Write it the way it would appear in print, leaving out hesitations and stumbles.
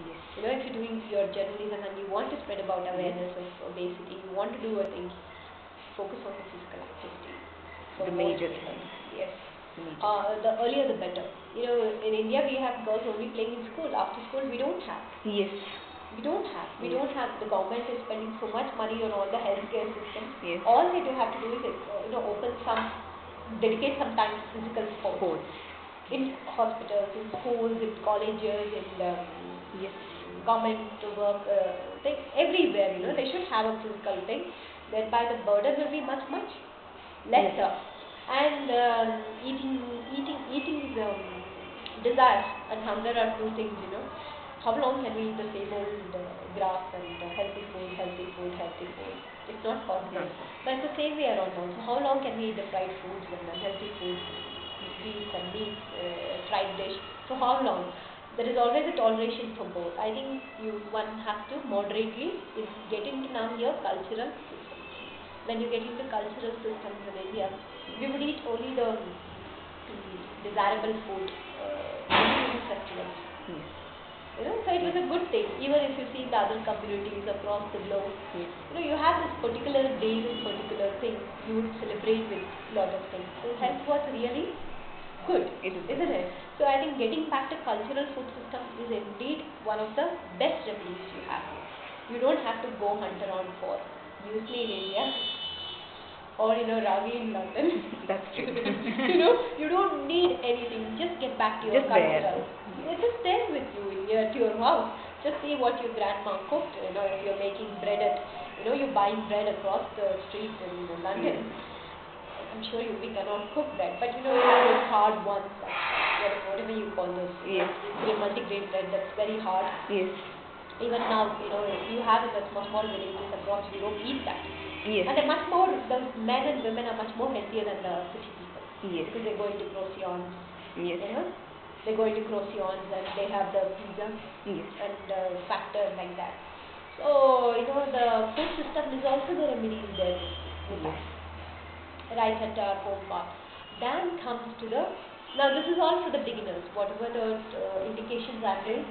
Yes. If you're doing your journalism and you want to spread about awareness of obesity, you want to do a thing, focus on the physical activity. The major thing. Yes. Major. The earlier the better. In India we have girls only playing in school. After school we don't have. Yes. We don't have. We Yes. don't have. The government is spending so much money on all the healthcare system. Yes. All they do have to do is dedicate some time to physical sports. In hospitals, in schools, in colleges, in Yes. government work, everywhere. They should have a physical thing, whereby the burden will be much lesser, Yes. and eating desire and hunger are two things. How long can we eat the same old grass and healthy food? It's not possible. But it's the same way around now. So how long can we eat the fried foods and unhealthy foods, sweets and meats, fried dish? For how long? There is always a toleration for both. I think one has to moderately get into now your cultural system. When you get into cultural systems in India, we would eat only the desirable food during festivals. Yes. So it was a good thing. Even if you see the other communities across the globe, Yes. You have this particular days and particular things you would celebrate with lot of things. So health was really good, isn't it? So I think getting back to cultural food system is indeed one of the best remedies you have. You don't have to go hunt around for muesli in India or ragi in London. That's true. You don't need anything. Just get back to your Just cultural. there. It's just there with you to your house. Just see what your grandma cooked. If you're making bread you're buying bread across the street in London. I'm sure we cannot cook bread, but you have those hard ones, whatever you call those. Yes. Multigrain bread that's very hard. Yes. Even now, you have in the small villages across Europe eat that. Yes. And they're much more, the men and women are much more healthier than the city people. Yes. Because they go into croissants. Yes. They go into croissants and they have the pizza. Yes. And factor like that. So, the food system is also the remedies there with Yes. us. Right at our home path. Then comes to now this is all for the beginners. Whatever the indications I'm doing,